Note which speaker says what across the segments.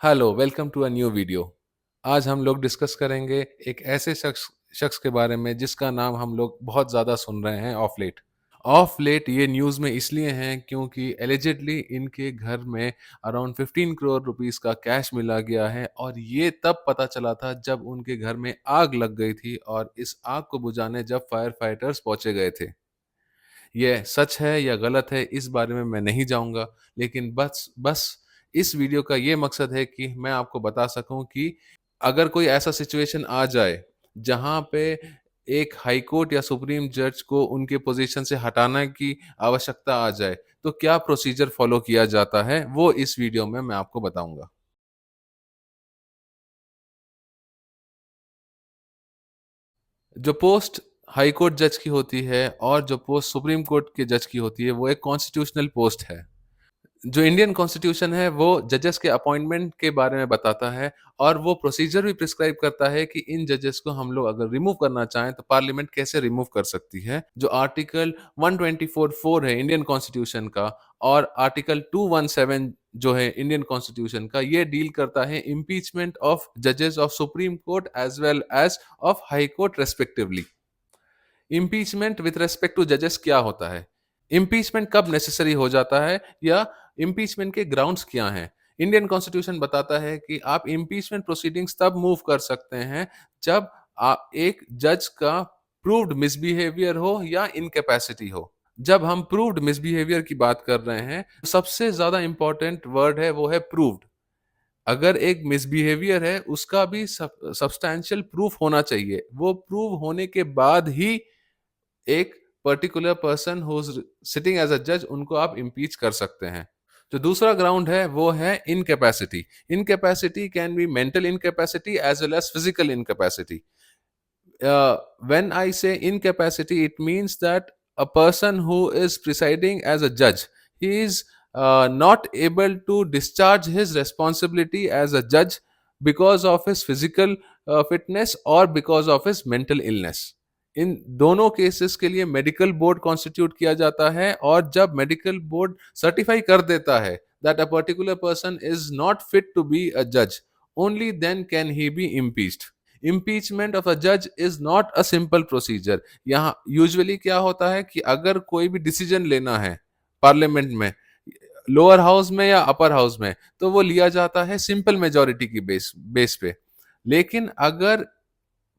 Speaker 1: Hello, welcome to a new video. आज हम लोग डिस्कस करेंगे एक ऐसे शख्स शख्स के बारे में जिसका नाम हम लोग बहुत ज़्यादा सुन रहे हैं ऑफ लेट। ऑफ लेट ये न्यूज़ में इसलिए हैं क्योंकि एलिजिडली इनके घर में अराउंड 15 करोड़ रुपीस का कैश मिला गया है और ये तब पता चला था जब उनके घर में आग लग गई थी और इस आग को बुझाने जब फायर फाइटर्स पहुंचे गए थे। ये सच है या गलत है इस बारे में मैं नहीं जाऊँगा, लेकिन बस बस इस वीडियो का ये मकसद है कि मैं आपको बता सकूँ कि अगर कोई ऐसा सिचुएशन आ जाए, जहाँ पे एक हाई कोर्ट या सुप्रीम जज को उनके पोज़ीशन से हटाने की आवश्यकता आ जाए, तो क्या प्रोसीजर फ़ॉलो किया जाता है, वो इस वीडियो में मैं आपको बताऊँगा। जो पोस्ट हाई कोर्ट जज की होती है और जो पोस्ट सुप्रीम कोर्ट के जज की होती है, वो एक कॉन्स्टिट्यूशनल पोस्ट है। जो इंडियन कॉन्स्टिट्यूशन है वो जजेस के अपॉइंटमेंट के बारे में बताता है और वो प्रोसीजर भी प्रिस्क्राइब करता है कि इन जजेस को हम लोग अगर रिमूव करना चाहें तो पार्लियामेंट कैसे रिमूव कर सकती है। जो आर्टिकल 124(4) है इंडियन कॉन्स्टिट्यूशन का और आर्टिकल 217 जो है इंडियन कॉन्स्टिट्यूशन का, ये डील करता है इम्पीचमेंट ऑफ जजेस of supreme court as well as of high court respectively. Impeachment with respect to जजेस क्या होता है? इम्पीचमेंट कब नेसेसरी हो जाता है या इम्पीचमेंट के ग्राउंड्स क्या हैं? इंडियन कॉन्स्टिट्यूशन बताता है कि आप इम्पीचमेंट प्रोसीडिंग्स तब मूव कर सकते हैं जब एक जज का प्रूव्ड मिसबिहेवियर हो या इनकैपेसिटी हो। जब हम प्रूव्ड मिसबिहेवियर की बात कर रहे हैं, सबसे ज्यादा इंपॉर्टेंट वर्ड है वो है प्रूव्ड। अगर एक मिसबिहेवियर है उसका भी सब्सटैंशियल प्रूफ होना चाहिए। वो प्रूव होने के बाद ही एक particular person who is sitting as a जज उनको आप इम्पीच कर सकते हैं। जो दूसरा ग्राउंड है वो है incapacity. Incapacity can be mental incapacity as well as physical incapacity. When I say incapacity, it means that a person who is presiding as a judge, he is not able to discharge his responsibility as a judge because of his physical fitness or because of his mental illness. इन दोनों cases के लिए medical board constitute किया जाता है और जब medical board certify कर देता है that a particular person is not fit to be a जज, only then can he be impeached. Impeachment of a जज is not a simple procedure. यहाँ यूजुअली क्या होता है कि अगर कोई भी डिसीजन लेना है पार्लियामेंट में, लोअर हाउस में या अपर हाउस में, तो वो लिया जाता है सिंपल मेजोरिटी की बेस पे। लेकिन अगर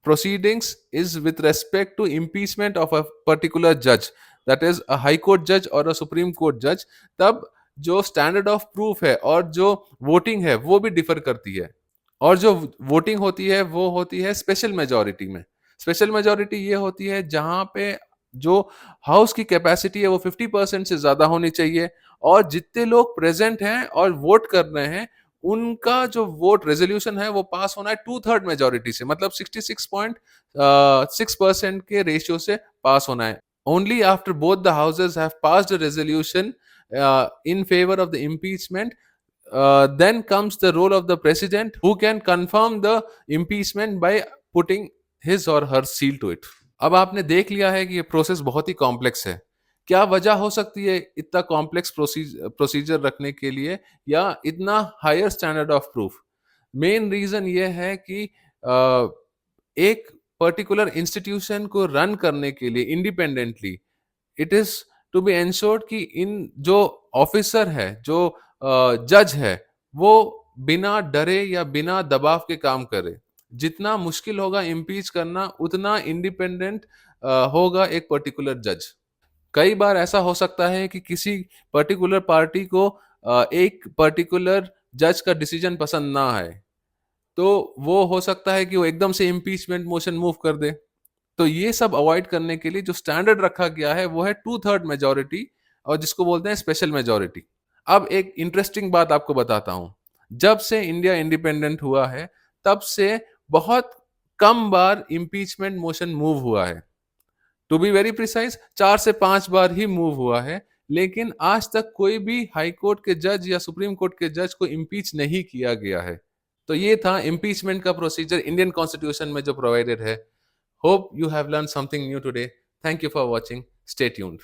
Speaker 1: proceedings is with respect to impeachment of a particular judge, that is a high court judge or a supreme court judge, तब जो स्टैंडर्ड ऑफ प्रूफ है और जो वोटिंग है वो भी डिफर करती है। और जो वोटिंग होती है वो होती है स्पेशल मेजोरिटी में। स्पेशल मेजोरिटी ये होती है जहां पे जो हाउस की कैपेसिटी है वो 50% से ज्यादा होनी चाहिए और जितने लोग प्रेजेंट हैं और वोट कर रहे हैं उनका जो वोट रेजोल्यूशन है वो पास होना है 2/3 मेजोरिटी से, मतलब 66.6% के रेशियो से पास होना है। Only after both the houses have passed a resolution in favor of the impeachment, then comes the role of the president who can confirm the impeachment by putting his or her seal to it. अब आपने देख लिया है कि ये process बहुत ही complex है। क्या वजह हो सकती है इतना कॉम्प्लेक्स प्रोसीजर रखने के लिए या इतना higher standard of proof? Main reason ये है कि एक पर्टिकुलर इंस्टीट्यूशन को रन करने के लिए independently it is to be ensured कि इन जो ऑफिसर है, जो जज है, वो बिना डरे या बिना दबाव के काम करे। जितना मुश्किल होगा इम्पीच करना उतना इंडिपेंडेंट होगा एक पर्टिकुलर जज। कई बार ऐसा हो सकता है कि किसी पर्टिकुलर पार्टी को एक पर्टिकुलर जज का डिसीजन पसंद ना आए, तो वो हो सकता है कि वो एकदम से इम्पीचमेंट मोशन मूव कर दे। तो ये सब अवॉइड करने के लिए जो स्टैंडर्ड रखा गया है वो है 2/3 मेजोरिटी और जिसको बोलते हैं स्पेशल मेजोरिटी। अब एक इंटरेस्टिंग बात आपको बताता हूं। जब से इंडिया इंडिपेंडेंट हुआ है तब से बहुत कम बार इम्पीचमेंट मोशन मूव हुआ है। टू बी वेरी प्रिसाइज 4 से 5 बार ही मूव हुआ है। लेकिन आज तक कोई भी हाई कोर्ट के जज या सुप्रीम कोर्ट के जज को इम्पीच नहीं किया गया है। तो ये था इम्पीचमेंट का प्रोसीजर इंडियन कॉन्स्टिट्यूशन में जो प्रोवाइडेड है। Hope you have learn something new today. Thank you for watching. Stay tuned.